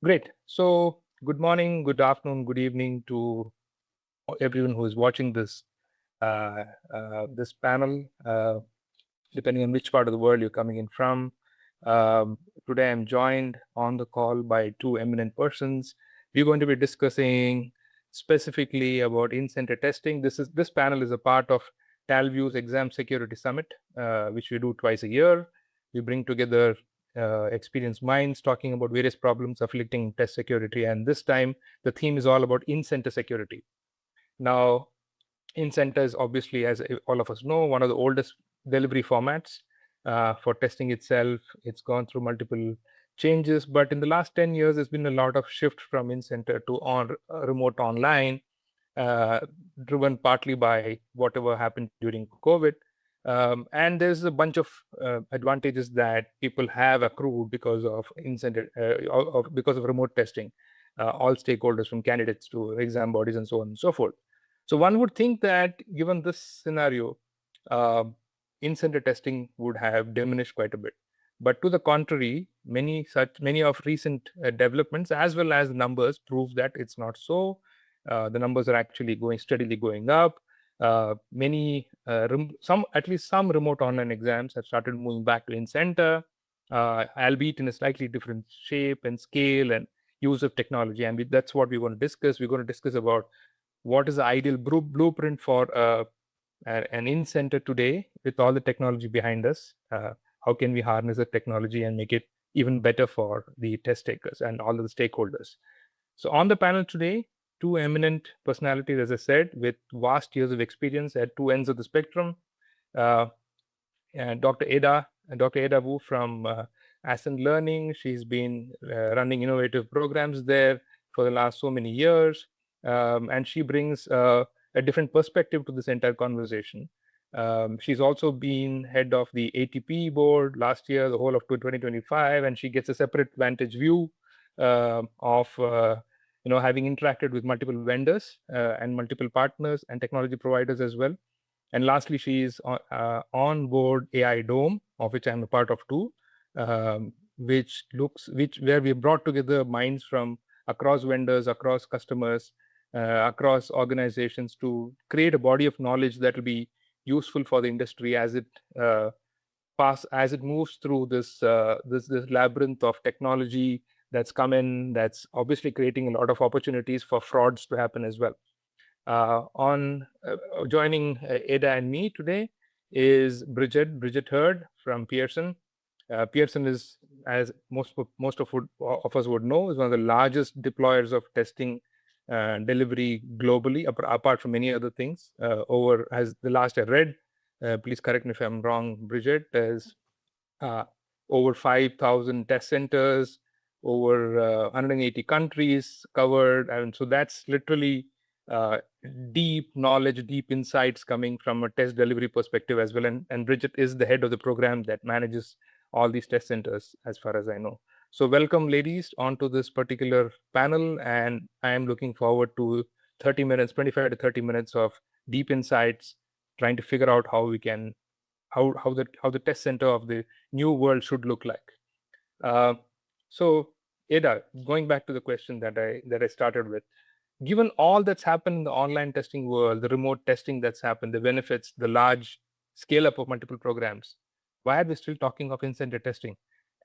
Great. So, good morning, good afternoon, good evening to everyone who is watching this panel, depending on which part of the world you're coming in from. Um, Today, I'm joined on the call by two eminent persons. We're going to be discussing specifically about in-center testing. This panel is a part of Talview's Exam Security Summit, which we do twice a year. We bring together experienced minds talking about various problems afflicting test security, and this time the theme is all about in-center security. Now, in-center is obviously, as all of us know, one of the oldest delivery formats for testing itself. It's gone through multiple changes, but in the last 10 years, there's been a lot of shift from in-center to remote online, uh, driven partly by whatever happened during COVID. And there's a bunch of advantages that people have accrued because of in-center, because of remote testing, all stakeholders from candidates to exam bodies and so on and so forth. So one would think that given this scenario, uh, in-center testing would have diminished quite a bit. But to the contrary, many of recent developments as well as numbers prove that it's not so. The numbers are actually steadily going up. At least some remote online exams have started moving back to in-center, albeit in a slightly different shape and scale and use of technology. And that's what we want to discuss. We're going to discuss about what is the ideal blueprint for an in-center today with all the technology behind us. How can we harness the technology and make it even better for the test takers and all of the stakeholders? So on the panel today, two eminent personalities, as I said, with vast years of experience at two ends of the spectrum. Uh, and Dr. Ada Wu from Ascent Learning. She's been running innovative programs there for the last so many years, and she brings a different perspective to this entire conversation. She's also been head of the ATP board last year, the whole of 2025, and she gets a separate vantage view of having interacted with multiple vendors and multiple partners and technology providers as well. And lastly, she is on board AI Dome, of which I'm a part of too, where we brought together minds from across vendors, across customers, across organizations to create a body of knowledge that will be useful for the industry as it moves through this labyrinth of technology that's come in, that's obviously creating a lot of opportunities for frauds to happen as well. On joining Ada and me today is Bridget Hurd from Pearson. Pearson is, as most of us would know, is one of the largest deployers of testing delivery globally, apart from many other things. As the last I read, please correct me if I'm wrong, Bridget, there's over 5,000 test centers, over 180 countries covered, and so that's literally deep knowledge, deep insights coming from a test delivery perspective as well. And Bridget is the head of the program that manages all these test centers, as far as I know. So welcome, ladies, onto this particular panel, and I am looking forward to 30 minutes, 25 to 30 minutes of deep insights, trying to figure out how we can how the test center of the new world should look like. Uh, so, Ada, going back to the question that I started with, given all that's happened in the online testing world, the remote testing that's happened, the benefits, the large scale up of multiple programs, why are we still talking of in-center testing?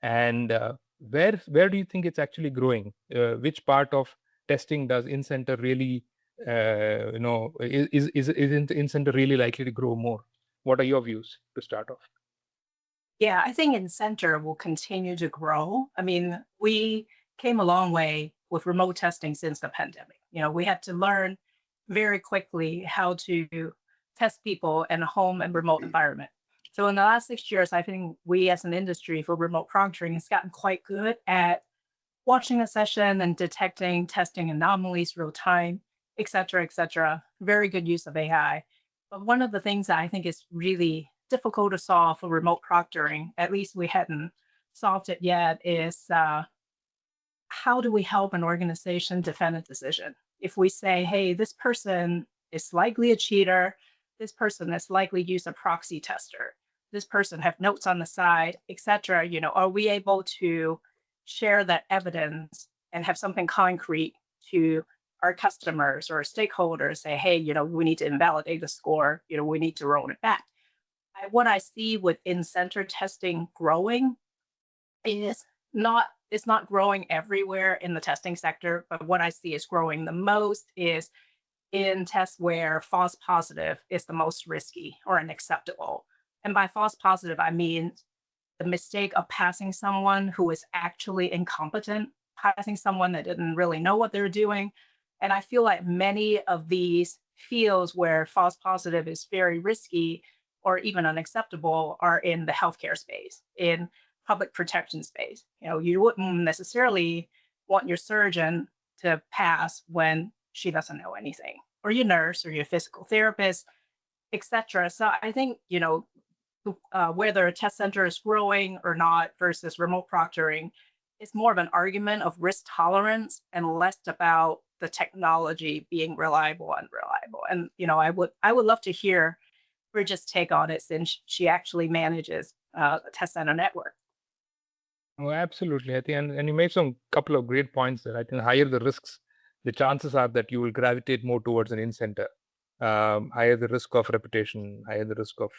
And where do you think it's actually growing? Which part of testing does in-center really, is in-center really likely to grow more? What are your views to start off? Yeah, I think in-center will continue to grow. I mean, we came a long way with remote testing since the pandemic. We had to learn very quickly how to test people in a home and remote environment. So in the last 6 years, I think we as an industry for remote proctoring has gotten quite good at watching a session and detecting testing anomalies real time, et cetera, et cetera. Very good use of AI. But one of the things that I think is really difficult to solve for remote proctoring, at least we hadn't solved it yet, is how do we help an organization defend a decision? If we say, hey, this person is likely a cheater, this person is likely use a proxy tester, this person have notes on the side, et cetera, are we able to share that evidence and have something concrete to our customers or stakeholders say, hey, we need to invalidate the score, we need to roll it back. What I see with in-center testing growing is it's not growing everywhere in the testing sector, but what I see is growing the most is in tests where false positive is the most risky or unacceptable. And by false positive, I mean the mistake of passing someone who is actually incompetent, passing someone that didn't really know what they're doing. And I feel like many of these fields where false positive is very risky or even unacceptable are in the healthcare space, in public protection space. You wouldn't necessarily want your surgeon to pass when she doesn't know anything, or your nurse or your physical therapist, etc. So I think, whether a test center is growing or not versus remote proctoring is more of an argument of risk tolerance and less about the technology being reliable, unreliable. And I would love to hear Bridget's take on it since she actually manages a test center network. Oh, absolutely. I think, and you made some couple of great points there. I think the higher the risks, the chances are that you will gravitate more towards an in-center. Higher the risk of reputation, higher the risk of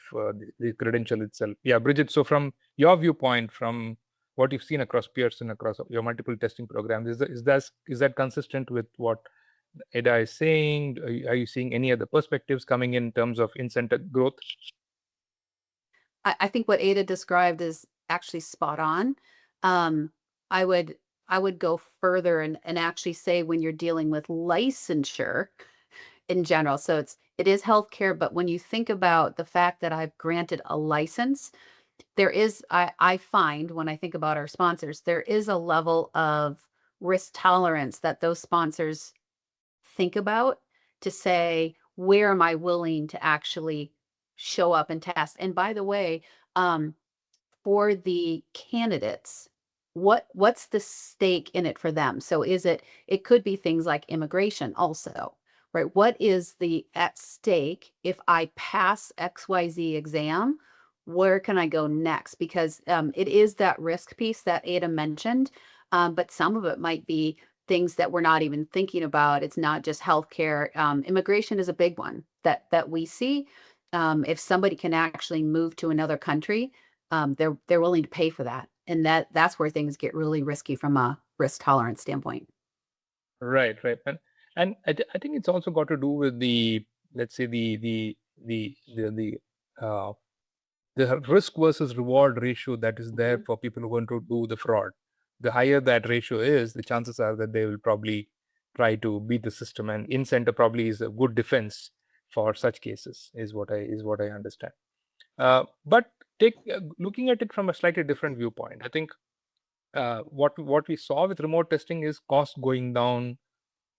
the credential itself. Yeah, Bridget. So from your viewpoint, from what you've seen across Pearson, across your multiple testing programs, is that consistent with what Ada is saying? Are you seeing any other perspectives coming in terms of in-center growth? I think what Ada described is actually spot on. Um, I would I would go further and actually say when you're dealing with licensure in general. So it is healthcare, but when you think about the fact that I've granted a license, there is I find when I think about our sponsors, there is a level of risk tolerance that those sponsors think about to say, where am I willing to actually show up and test? And by the way, um, for the candidates, what's the stake in it for them? So it could be things like immigration also, right? What is the at stake if I pass XYZ exam? Where can I go next? Because it is that risk piece that Ada mentioned, but some of it might be things that we're not even thinking about. It's not just healthcare. Immigration is a big one that we see. If somebody can actually move to another country, they're willing to pay for that, and that's where things get really risky from a risk tolerance standpoint. Right, right. And I think it's also got to do with the, let's say, uh, the risk versus reward ratio that is there Mhm. for people who want to do the fraud. The higher that ratio is, the chances are that they will probably try to beat the system, and in-center probably is a good defense for such cases, is what I understand. But looking at it from a slightly different viewpoint, I think what we saw with remote testing is cost going down,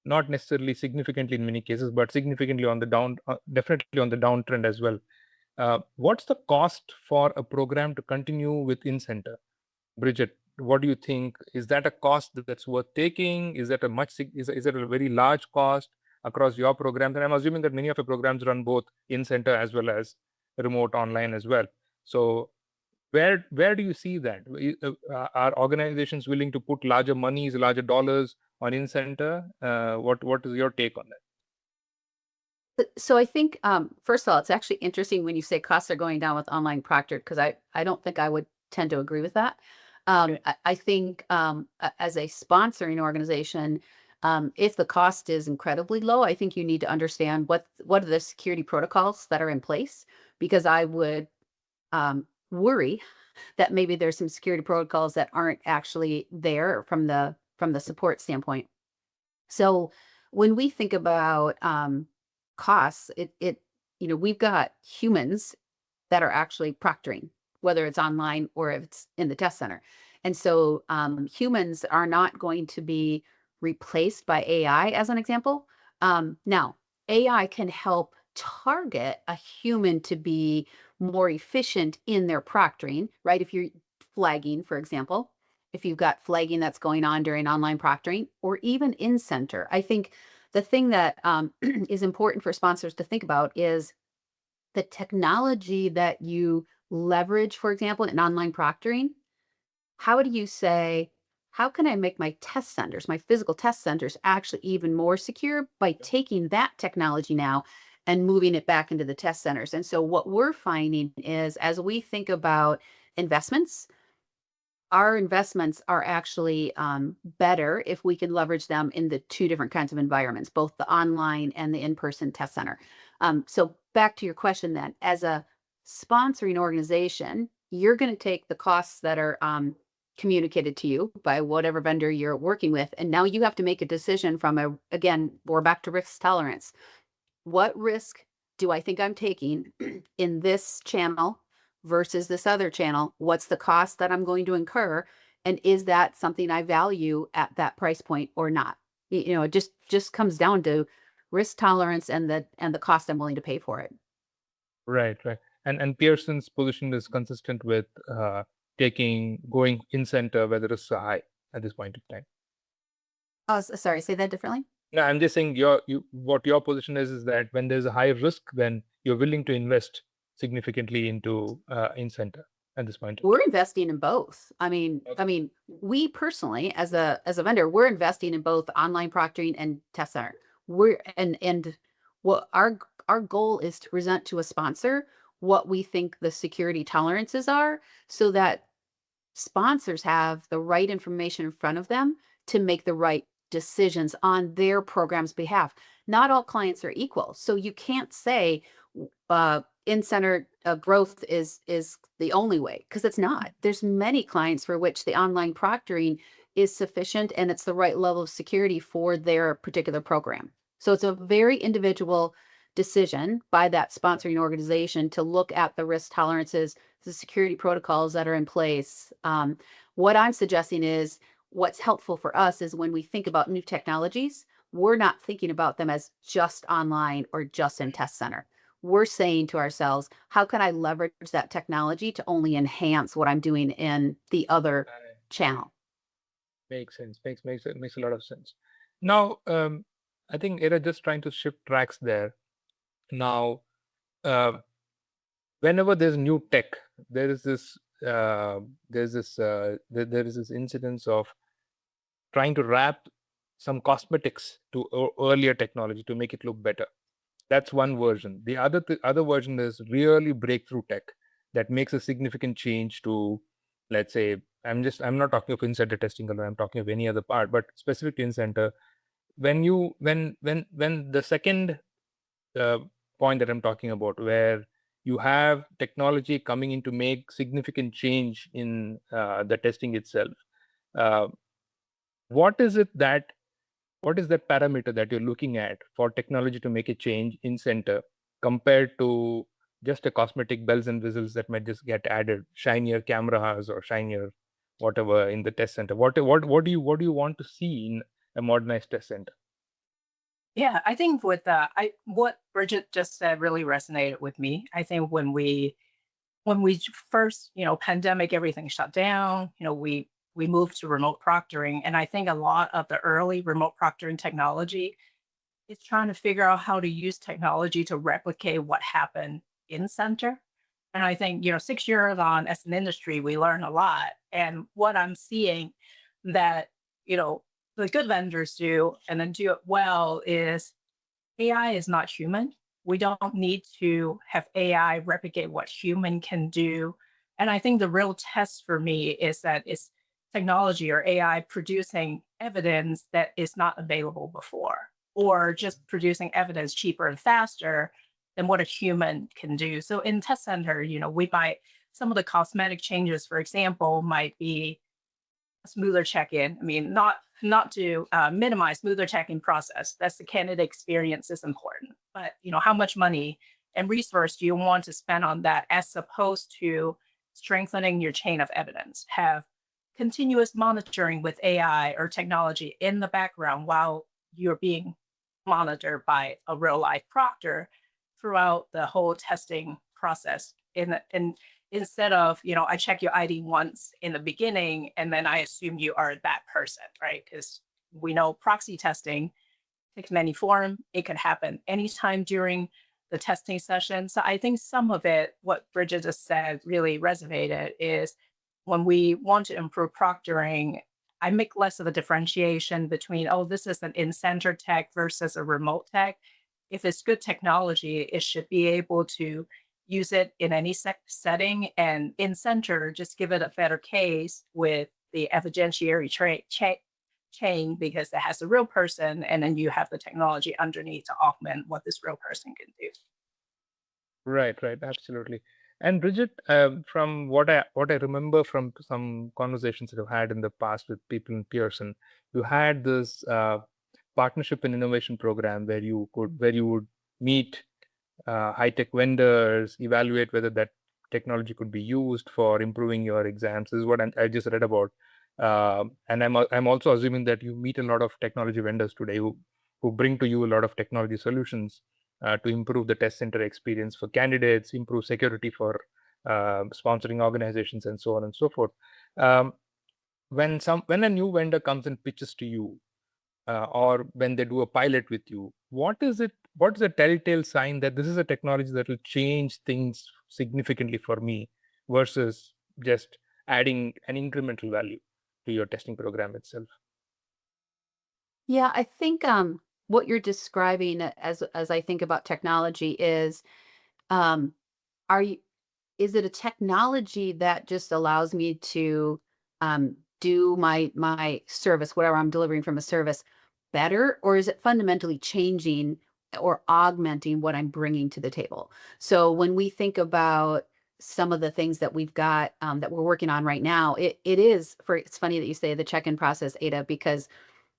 not necessarily significantly in many cases, but significantly on the down, definitely on the downtrend as well. What's the cost for a program to continue with in-center? Bridget, what do you think? Is that a cost that's worth taking? Is that a is it a very large cost across your programs? And I'm assuming that many of your programs run both in-center as well as remote online as well. So where do you see that? Are organizations willing to put larger monies, larger dollars on in-center? What is your take on that? So I think, first of all, it's actually interesting when you say costs are going down with online proctor, because I don't think I would tend to agree with that. Okay. I think as a sponsoring organization, if the cost is incredibly low, I think you need to understand what are the security protocols that are in place, because I would worry that maybe there's some security protocols that aren't actually there from the support standpoint. So when we think about costs, we've got humans that are actually proctoring, whether it's online or if it's in the test center. And so humans are not going to be replaced by AI, as an example. Now, AI can help target a human to be more efficient in their proctoring, right? If you're flagging, for example, if you've got flagging that's going on during online proctoring or even in center, I think the thing that is important for sponsors to think about is the technology that you leverage, for example, in online proctoring. How do you say, how can I make my test centers, my physical test centers, actually even more secure by taking that technology now and moving it back into the test centers? And so what we're finding is as we think about investments, our investments are actually better if we can leverage them in the two different kinds of environments, both the online and the in-person test center. So back to your question then, as a sponsoring organization, you're going to take the costs that are communicated to you by whatever vendor you're working with, and now you have to make a decision from again, we're back to risk tolerance. What risk do I think I'm taking in this channel versus this other channel? What's the cost that I'm going to incur? And is that something I value at that price point or not? It just comes down to risk tolerance and the cost I'm willing to pay for it. Right, right. And Pearson's position is consistent with going in center where the risks are high at this point in time. Oh, sorry, say that differently. No, I'm just saying what your position is that when there's a high risk, then you're willing to invest significantly into in center at this point in We're time. investing in both. I mean, we personally, as a vendor, we're investing in both online proctoring and test center. And what our goal is to present to a sponsor what we think the security tolerances are, so that sponsors have the right information in front of them to make the right decisions on their program's behalf. Not all clients are equal, so you can't say in-center growth is the only way, because it's not. There's many clients for which the online proctoring is sufficient and it's the right level of security for their particular program. So it's a very individual decision by that sponsoring organization to look at the risk tolerances, the security protocols that are in place. What I'm suggesting is what's helpful for us is when we think about new technologies, we're not thinking about them as just online or just in test center. We're saying to ourselves, how can I leverage that technology to only enhance what I'm doing in the other channel? Makes sense. Makes a lot of sense. Now, I think Era just trying to shift tracks there. Now, uh, whenever there's new tech, there is this there is this incidence of trying to wrap some cosmetics to earlier technology to make it look better. That's one version. The other version is really breakthrough tech that makes a significant change to, let's say, I'm not talking of in-center testing alone. I'm talking of any other part, but specific to in-center. When the second uh, point that I'm talking about, where you have technology coming in to make significant change in the testing itself. Uh, what is that parameter that you're looking at for technology to make a change in center compared to just a cosmetic bells and whistles that might just get added, shinier cameras or shinier whatever in the test center? What do you want to see in a modernized test center? Yeah, I think with what Bridget just said really resonated with me. I think when we first, pandemic, everything shut down, we moved to remote proctoring. And I think a lot of the early remote proctoring technology is trying to figure out how to use technology to replicate what happened in center. And I think, 6 years on as an industry, we learn a lot. And what I'm seeing that, you know, the good vendors do and then do it well is AI is not human. We don't need to have AI replicate what human can do. And I think the real test for me is that it's technology or AI producing evidence that is not available before, or just producing evidence cheaper and faster than what a human can do. So in test center, some of the cosmetic changes, for example, might be smoother check-in. I mean, not to minimize smoother check-in process. That's the candidate experience is important, but how much money and resource do you want to spend on that, as opposed to strengthening your chain of evidence? Have continuous monitoring with AI or technology in the background while you're being monitored by a real life proctor throughout the whole testing process. And instead of, I check your ID once in the beginning and then I assume you are that person, right? Because we know proxy testing takes many form. It could happen anytime during the testing session. So I think some of it, what Bridget just said, really resonated is when we want to improve proctoring, I make less of a differentiation between, oh, this is an in-center tech versus a remote tech. If it's good technology, it should be able to use it in any setting. And in-center, just give it a better case with the evidentiary chain because it has a real person, and then you have the technology underneath to augment what this real person can do. Right, right, absolutely. And Bridget, from what I remember from some conversations that I've had in the past with people in Pearson, you had this partnership and innovation program where you would meet high-tech vendors, evaluate whether that technology could be used for improving your exams. This is what I just read about. And I'm also assuming that you meet a lot of technology vendors today who bring to you a lot of technology solutions to improve the test center experience for candidates, improve security for sponsoring organizations, and so on and so forth. Um, when a new vendor comes and pitches to you, or when they do a pilot with you, what is a telltale sign that this is a technology that will change things significantly for me versus just adding an incremental value to your testing program itself? Yeah, I think what you're describing as I think about technology is um are you is it a technology that just allows me to do my service, whatever I'm delivering from a service, better, or is it fundamentally changing or augmenting what I'm bringing to the table? So when we think about some of the things that we've got that we're working on right now, it is for it's funny that you say the check-in process, Ada, because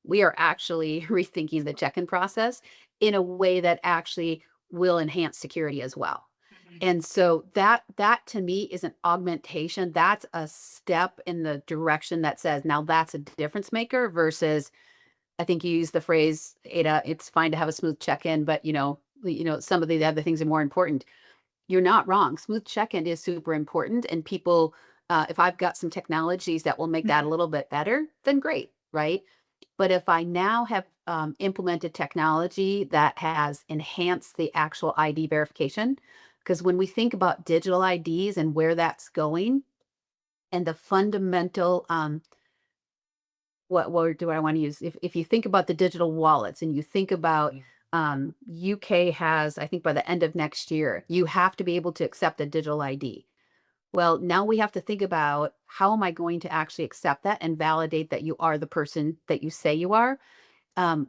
we are actually rethinking the check-in process in a way that actually will enhance security as well. Mhm. And so that to me is an augmentation. That's a step in the direction that says now that's a difference maker versus I think you used the phrase, Ada, it's fine to have a smooth check-in, but some of the other things are more important. You're not wrong. Smooth check-in is super important. And people, if I've got some technologies that will make that a little bit better, then great, right? But if I now have implemented technology that has enhanced the actual ID verification, because when we think about digital IDs and where that's going, and the fundamental, what word do I want to use? If you think about the digital wallets and you think about UK has, I think by the end of next year, you have to be able to accept a digital ID. Well, now we have to think about how am I going to actually accept that and validate that you are the person that you say you are?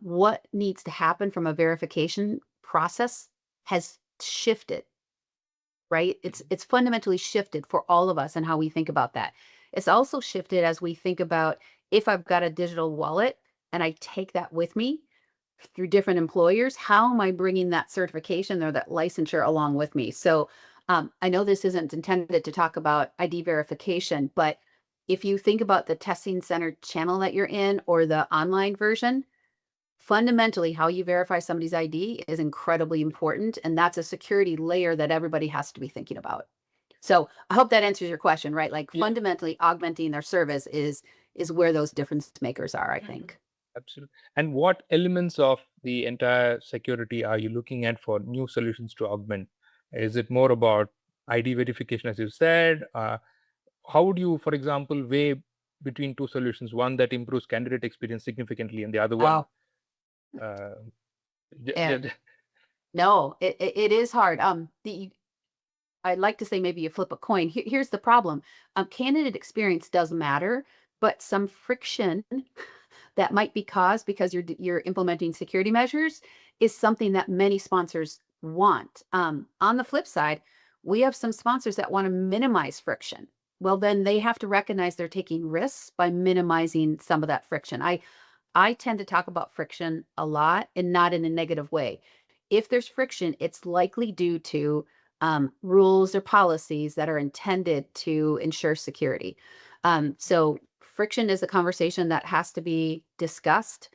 What needs to happen from a verification process has shifted, right? It's fundamentally shifted for all of us and how we think about that. It's also shifted as we think about if I've got a digital wallet and I take that with me through different employers, how am I bringing that certification or that licensure along with me? So I know this isn't intended to talk about ID verification, but if you think about the testing center channel that you're in or the online version, fundamentally how you verify somebody's ID is incredibly important. And that's a security layer that everybody has to be thinking about. So I hope that answers your question, right? Like Yeah, fundamentally augmenting their service is where those difference makers are, I Mhm. think. absolutely. And what elements of the entire security are you looking at for new solutions to augment? Is it more about ID verification, as you said? How would you, for example, weigh between two solutions, one that improves candidate experience significantly and the other one Oh, uh, yeah. No, it is hard. I'd like to say maybe you flip a coin. Here's the problem. Candidate experience does matter, but some friction that might be caused because you're implementing security measures is something that many sponsors want. On the flip side, we have some sponsors that want to minimize friction. Well, then they have to recognize they're taking risks by minimizing some of that friction. I tend to talk about friction a lot and not in a negative way. If there's friction, it's likely due to rules or policies that are intended to ensure security. So, friction is a conversation that has to be discussed.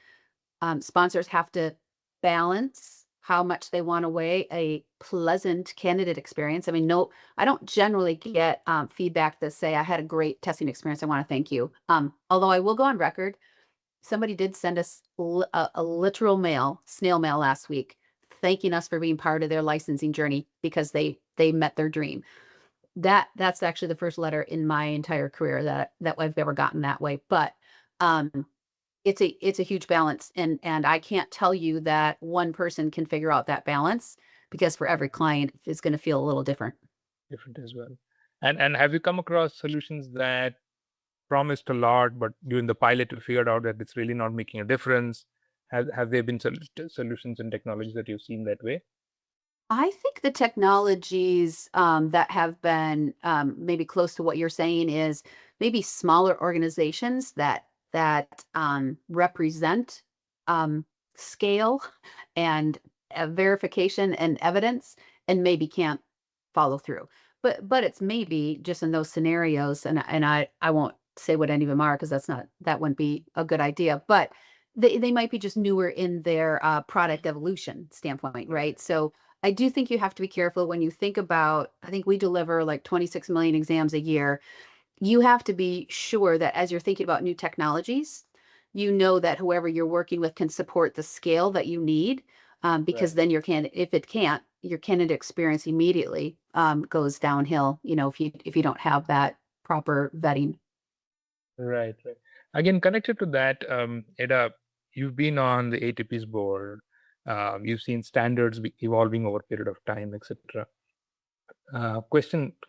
Sponsors have to balance how much they want to weigh a pleasant candidate experience. I mean, no, I don't generally get feedback that say, I had a great testing experience. I want to thank you. Although I will go on record somebody did send us a literal mail, snail mail last week, thanking us for being part of their licensing journey because they met their dream. That's actually the first letter in my entire career that I've ever gotten that way. But It's a huge balance, and I can't tell you that one person can figure out that balance, because for every client it's going to feel a little different. Different as well. And have you come across solutions that promised a lot, but during the pilot you figured out that it's really not making a difference? Have there been solutions and technologies that you've seen that way? I think the technologies that have been maybe close to what you're saying is maybe smaller organizations that represent um, scale and verification and evidence, and maybe can't follow through. But it's maybe just in those scenarios, and I won't say what any of them are, because that wouldn't be a good idea. But they might be just newer in their product evolution standpoint, right? So I do think you have to be careful when you think about, I think we deliver like 26 million exams a year. You have to be sure that as you're thinking about new technologies, you know that whoever you're working with can support the scale that you need, because Right. then if it can't, your candidate experience immediately goes downhill, if you don't have that proper vetting. Right, right. Again, connected to that, Eda, you've been on the ATP's board. You've seen standards evolving over a period of time, etc.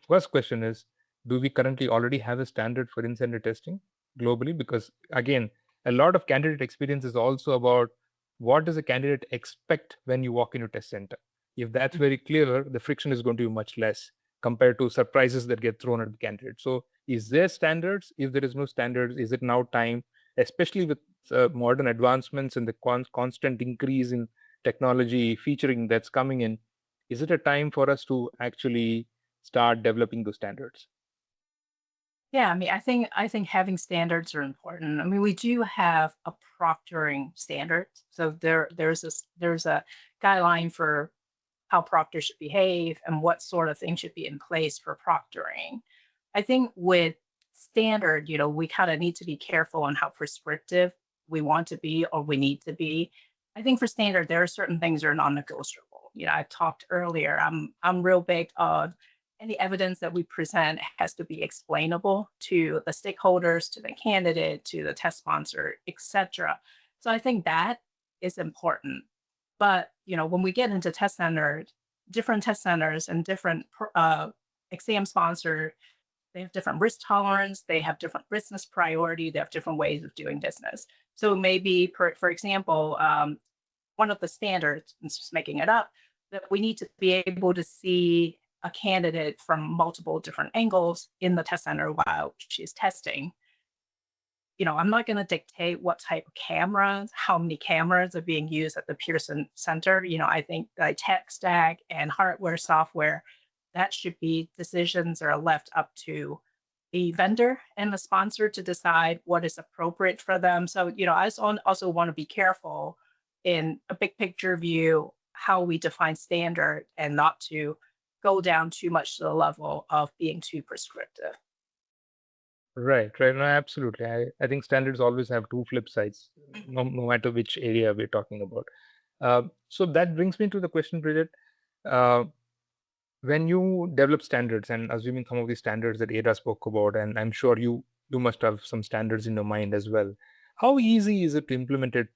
First question is, do we currently already have a standard for in-center testing globally? Because again, a lot of candidate experience is also about what does a candidate expect when you walk into test center. If that's very clear, the friction is going to be much less compared to surprises that get thrown at the candidate. So is there standards? If there is no standards, is it now time, especially with modern advancements and the constant increase in technology featuring that's coming in, is it a time for us to actually start developing those standards? Yeah, I mean, I think having standards are important. I mean, we do have a proctoring standard. So there's a guideline for how proctors should behave and what sort of things should be in place for proctoring. I think with standard, we kind of need to be careful on how prescriptive we want to be or we need to be. I think for standard, there are certain things that are non-negotiable. I talked earlier. I'm real big on any evidence that we present has to be explainable to the stakeholders, to the candidate, to the test sponsor, etc. So I think that is important. But when we get into test centers, different test centers and different exam sponsor, they have different risk tolerance, they have different business priority, they have different ways of doing business. So maybe, for example, one of the standards, and just making it up, that we need to be able to see a candidate from multiple different angles in the test center while she's testing. I'm not going to dictate what type of cameras, how many cameras are being used at the Pearson Center. I think the tech stack and hardware, software, that should be decisions that are left up to the vendor and the sponsor to decide what is appropriate for them. So, I also want to be careful in a big picture view how we define standard and not to go down too much to the level of being too prescriptive. Right, right. No, absolutely. I think standards always have two flip sides, no matter which area we're talking about. So that brings me to the question, Bridget. Uh, when you develop standards, and assuming some of these standards that Ada spoke about, and I'm sure you must have some standards in your mind as well. How easy is it to implement it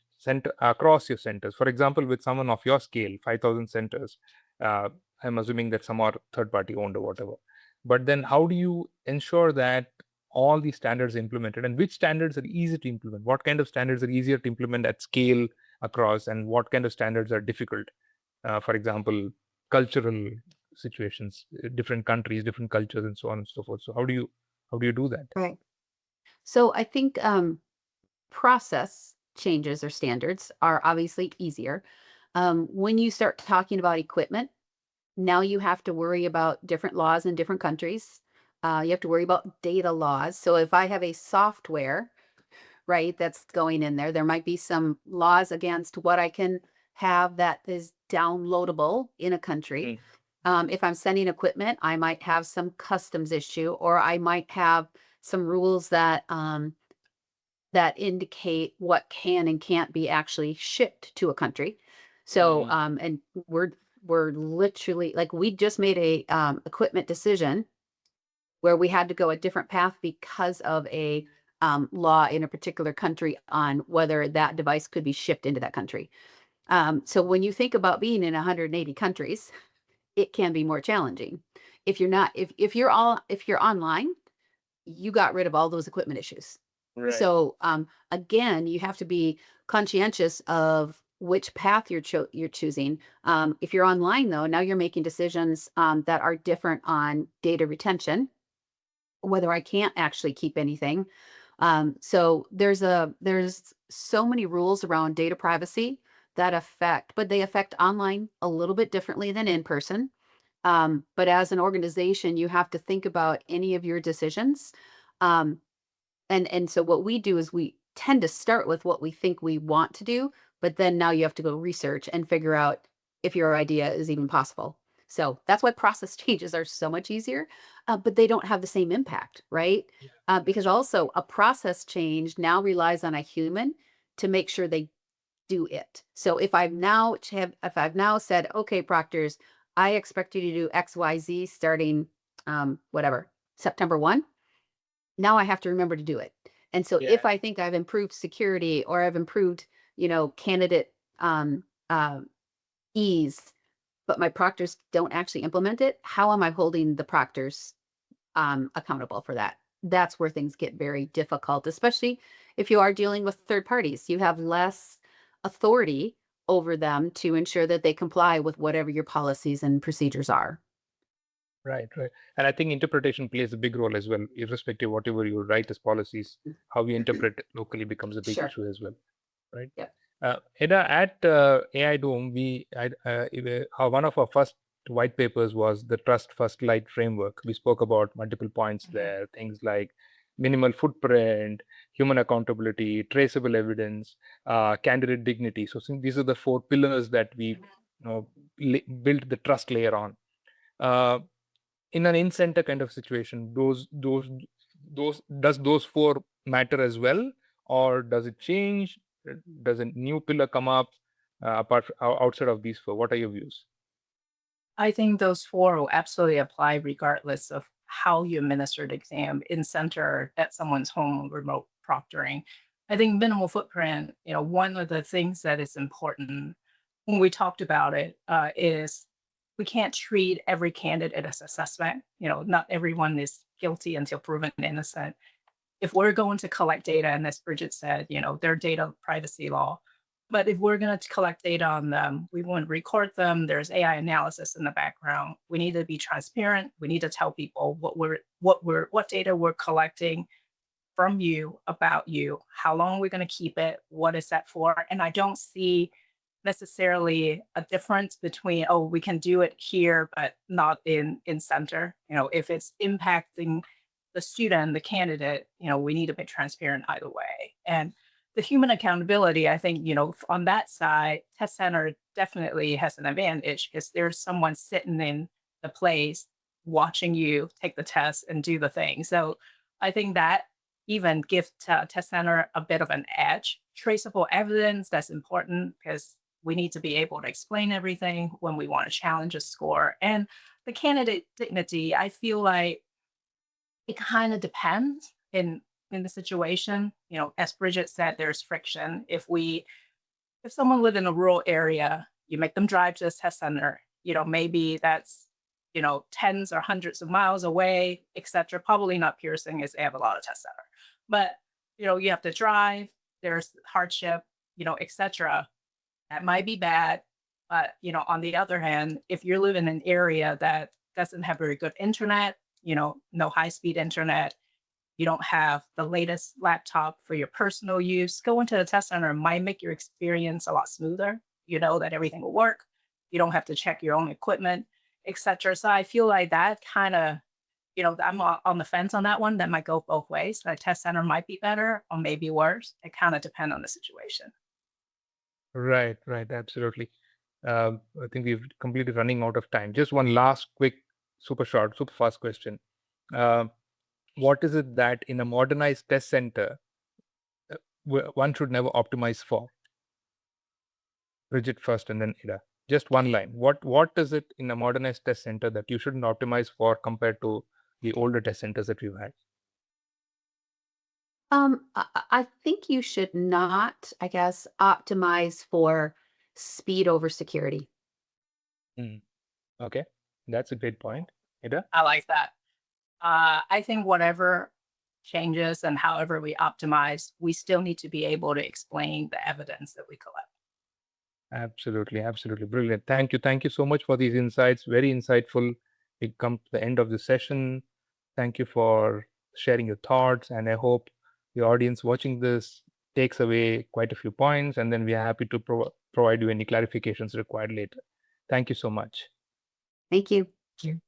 across your centers? For example, with someone of your scale, 5,000 centers, uh, I'm assuming that some are third party owned or whatever. But then, how do you ensure that all these standards are implemented, and which standards are easy to implement? What kind of standards are easier to implement at scale across, and what kind of standards are difficult? For example, cultural situations, different countries, different cultures, and so on and so forth. So how do you do that? Right. So I think process changes or standards are obviously easier. When you start talking about equipment, now you have to worry about different laws in different countries. You have to worry about data laws. So if I have a software, right, that's going in there, there might be some laws against what I can have that is downloadable in a country. Mm. If I'm sending equipment, I might have some customs issue, or I might have some rules that indicate what can and can't be actually shipped to a country. So, and we're literally, like, we just made a equipment decision where we had to go a different path because of a law in a particular country on whether that device could be shipped into that country. So when you think about being in 180 countries, it can be more challenging. If you're not, if you're online, you got rid of all those equipment issues. Right. So again, you have to be conscientious of which path you're choosing. If you're online though, now you're making decisions that are different on data retention, whether I can't actually keep anything. So there's so many rules around data privacy that but they affect online a little bit differently than in person. But as an organization, you have to think about any of your decisions. Um, and so what we do is we tend to start with what we think we want to do, but then now you have to go research and figure out if your idea is even possible. So that's why process changes are so much easier, but they don't have the same impact, right? Because also a process change now relies on a human to make sure they do it. So if I've now said, okay, proctors, I expect you to do XYZ starting whatever, September 1, now I have to remember to do it. And so if I think I've improved security or I've improved, candidate uh, ease, but my proctors don't actually implement it, how am I holding the proctors accountable for that? That's where things get very difficult, especially if you are dealing with third parties. You have less authority over them to ensure that they comply with whatever your policies and procedures are. Right. And I think interpretation plays a big role as well, irrespective of whatever you write as policies, how you interpret it locally becomes a big Sure. issue as well, right? Yep. Eda, at AI Dome, one of our first white papers was the Trust First Light framework. We spoke about multiple points there, things like minimal footprint, human accountability, traceable evidence, candidate dignity. So these are the 4 pillars that we built the trust layer on. In an in-center kind of situation, does those 4 matter as well, or does it change? Does a new pillar come up outside of these 4? What are your views? I think those 4 will absolutely apply regardless of how you administer the exam in center, at someone's home, remote proctoring. I think minimal footprint, one of the things that is important when we talked about it, is we can't treat every candidate as a suspect. Not everyone is guilty until proven innocent. If we're going to collect data, and as Bridget said, their data privacy law, but if we're going to collect data on them, we want to record them. There's AI analysis in the background. We need to be transparent. We need to tell people what data we're collecting from you, about you, how long we're going to keep it, what is that for. And I don't see necessarily a difference between, oh, we can do it here but not in center. If it's impacting the student, the candidate, we need to be transparent either way. And the human accountability, I think, on that side, test center definitely has an advantage because there's someone sitting in the place watching you take the test and do the thing. So I think that even gives test center a bit of an edge. Traceable evidence, that's important because we need to be able to explain everything when we want to challenge a score. And the candidate dignity, I feel like it kind of depends in the situation. As Bridget said, there's friction. If someone live in a rural area, you make them drive to a test center, maybe that's tens or hundreds of miles away, etc. Probably not Pearson, as they have a lot of test center. But you have to drive, there's hardship, etc. That might be bad. But on the other hand, if you live in an area that doesn't have very good internet, no high-speed internet, you don't have the latest laptop for your personal use, going to the test center might make your experience a lot smoother. You know that everything will work. You don't have to check your own equipment, etc. So I feel like that kind of, I'm on the fence on that one. That might go both ways. The test center might be better or maybe worse. It kind of depends on the situation. Right, absolutely. I think we've completely running out of time. Just one last quick, super short, super fast question. What is it that in a modernized test center one should never optimize for? Bridget first and then Ida. Just one line. What is it in a modernized test center that you shouldn't optimize for compared to the older test centers that we've had? I think you should not, I guess, optimize for speed over security. Mm. Okay, that's a great point. Ida? I like that. I think whatever changes and however we optimize, we still need to be able to explain the evidence that we collect. Absolutely, absolutely. Brilliant. Thank you so much for these insights. Very insightful. We come to the end of the session. Thank you for sharing your thoughts, and I hope the audience watching this takes away quite a few points, and then we are happy to provide you any clarifications required later. Thank you so much. Thank you. Thank you.